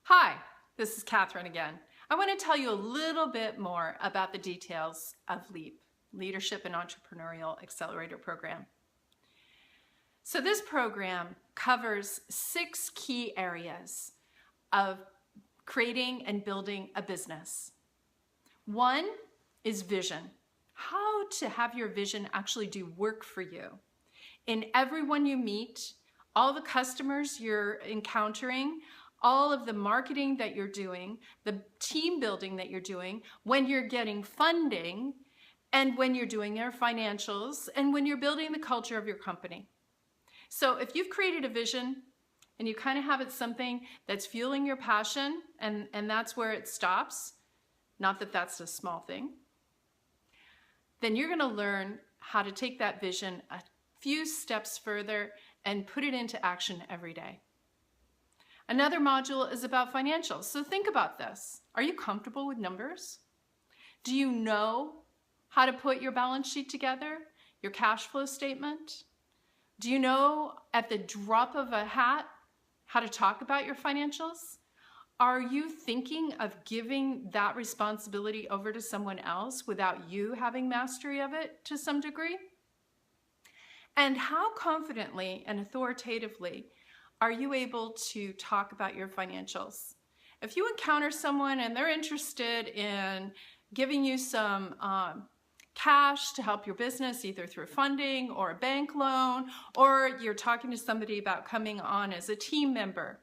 Hi, this is Catherine again. I want to tell you a little bit more about the details of LEAP, Leadership and Entrepreneurial Accelerator program. So this program covers 6 key areas of creating and building a business. 1 is vision, how to have your vision actually do work for you. In everyone you meet, all the customers you're encountering, all of the marketing that you're doing, the team building that you're doing, when you're getting funding, and when you're doing your financials, and when you're building the culture of your company. So if you've created a vision and you kind of have it something that's fueling your passion, and that's where it stops, not that that's a small thing, then you're going to learn how to take that vision a few steps further and put it into action every day. Another module is about financials. So think about this. Are you comfortable with numbers? Do you know how to put your balance sheet together, your cash flow statement? Do you know at the drop of a hat how to talk about your financials? Are you thinking of giving that responsibility over to someone else without you having mastery of it to some degree? And how confidently and authoritatively are you able to talk about your financials? If you encounter someone and they're interested in giving you some cash to help your business, either through funding or a bank loan, or you're talking to somebody about coming on as a team member,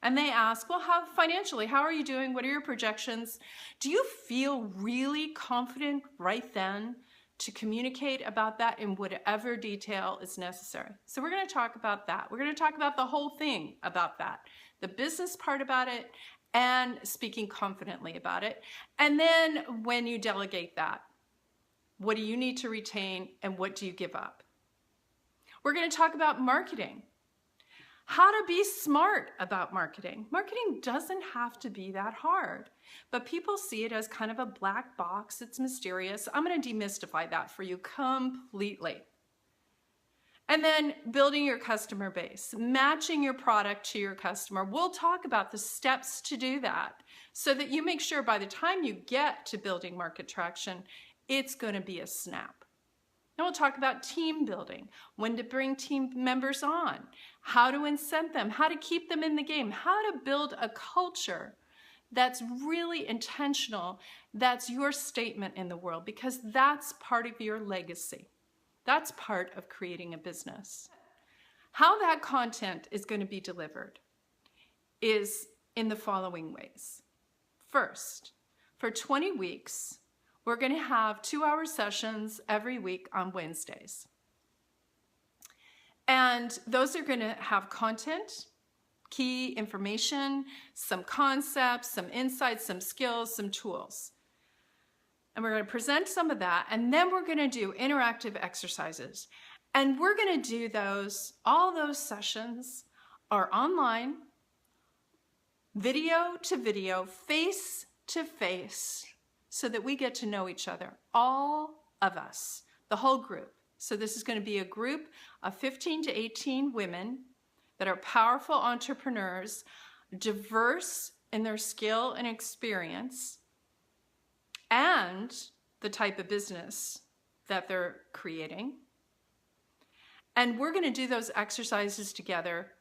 and they ask, well, how financially, how are you doing? What are your projections? Do you feel really confident right then to communicate about that in whatever detail is necessary? So we're going to talk about that. We're going to talk about the whole thing about that, the business part about it, and speaking confidently about it. And then when you delegate that, what do you need to retain and what do you give up? We're going to talk about marketing. How to be smart about marketing. Marketing doesn't have to be that hard, but people see it as kind of a black box. It's mysterious. I'm going to demystify that for you completely. And then building your customer base, matching your product to your customer. We'll talk about the steps to do that so that you make sure by the time you get to building market traction, it's going to be a snap. Then we'll talk about team building, when to bring team members on, how to incent them, how to keep them in the game, how to build a culture that's really intentional, that's your statement in the world, because that's part of your legacy. That's part of creating a business. How that content is going to be delivered is in the following ways. First, for 20 weeks, we're going to have 2-hour sessions every week on Wednesdays. And those are going to have content, key information, some concepts, some insights, some skills, some tools. And we're going to present some of that, and then we're going to do interactive exercises. And we're going to do those, all those sessions are online, video to video, face to face, so that we get to know each other, all of us, the whole group. So this is going to be a group of 15 to 18 women that are powerful entrepreneurs, diverse in their skill and experience, and the type of business that they're creating. And we're going to do those exercises together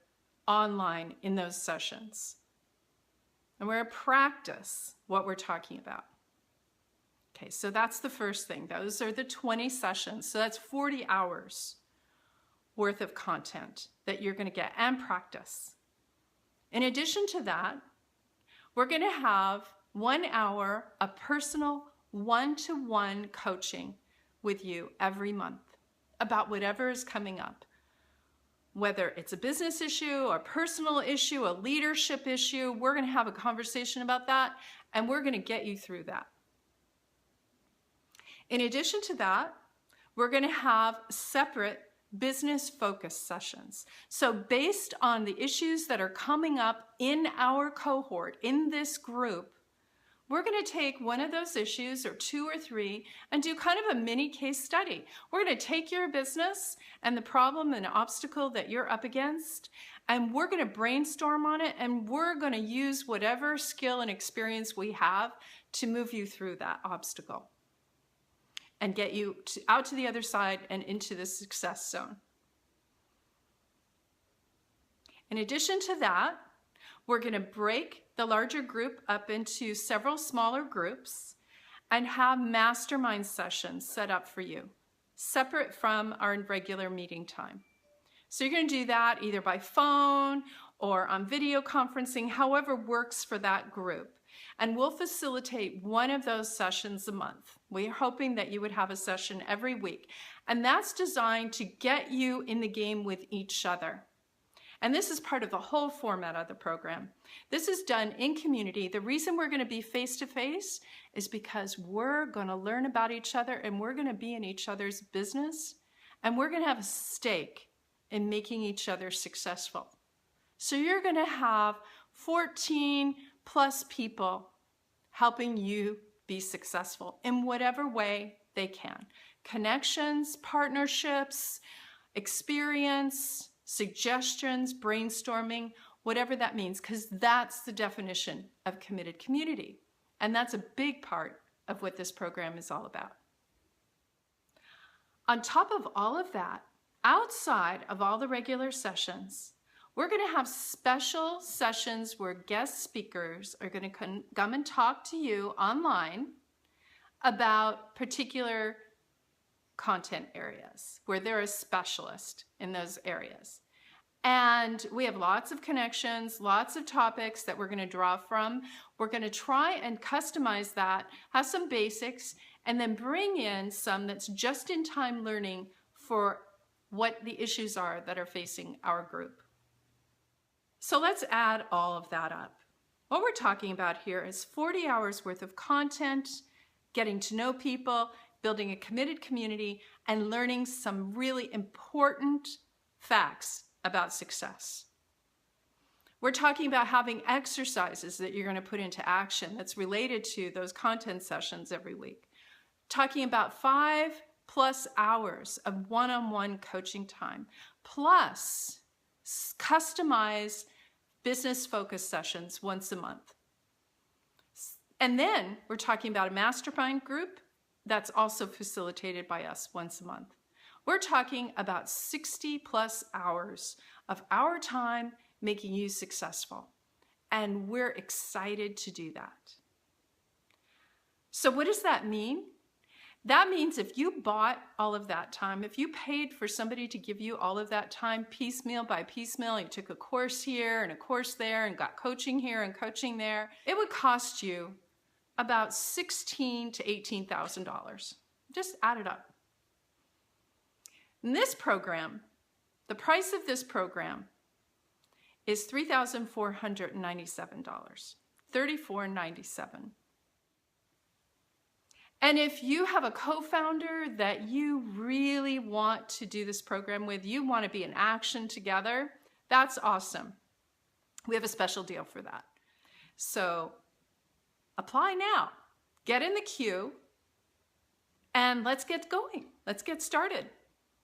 online in those sessions. And we're going to practice what we're talking about. Okay, so that's the first thing. Those are the 20 sessions. So that's 40 hours worth of content that you're going to get and practice. In addition to that, we're going to have 1 hour of personal one-to-one coaching with you every month about whatever is coming up. Whether it's a business issue, a personal issue, a leadership issue, we're going to have a conversation about that, and we're going to get you through that. In addition to that, we're going to have separate business-focused sessions. So based on the issues that are coming up in our cohort, in this group, we're going to take one of those issues, or 2 or 3, and do kind of a mini case study. We're going to take your business and the problem and obstacle that you're up against, and we're going to brainstorm on it, and we're going to use whatever skill and experience we have to move you through that obstacle and get you out to the other side and into the success zone. In addition to that, we're going to break the larger group up into several smaller groups and have mastermind sessions set up for you, separate from our regular meeting time. So you're going to do that either by phone or on video conferencing, however works for that group. And we'll facilitate one of those sessions a month. We're hoping that you would have a session every week. And that's designed to get you in the game with each other. And this is part of the whole format of the program. This is done in community. The reason we're going to be face-to-face is because we're going to learn about each other, and we're going to be in each other's business, and we're going to have a stake in making each other successful. So you're going to have 14 plus people helping you be successful in whatever way they can. Connections, partnerships, experience, suggestions, brainstorming, whatever that means, because that's the definition of committed community. And that's a big part of what this program is all about. On top of all of that, outside of all the regular sessions, we're going to have special sessions where guest speakers are going to come and talk to you online about particular content areas where they're a specialist in those areas. And we have lots of connections, lots of topics that we're going to draw from. We're going to try and customize that, have some basics, and then bring in some that's just-in-time learning for what the issues are that are facing our group. So let's add all of that up. What we're talking about here is 40 hours worth of content, getting to know people, building a committed community, and learning some really important facts about success. We're talking about having exercises that you're going to put into action that's related to those content sessions every week. Talking about 5+ hours of one-on-one coaching time, plus customized business-focused sessions once a month. And then we're talking about a mastermind group that's also facilitated by us once a month. We're talking about 60+ hours of our time making you successful. And we're excited to do that. So what does that mean? That means if you bought all of that time, if you paid for somebody to give you all of that time piecemeal by piecemeal, you took a course here and a course there and got coaching here and coaching there, it would cost you about $16,000 to $18,000. Just add it up. In this program, the price of this program is $3,497, $3,497. And if you have a co-founder that you really want to do this program with, you want to be in action together, that's awesome. We have a special deal for that. So apply now, get in the queue, and let's get going. Let's get started.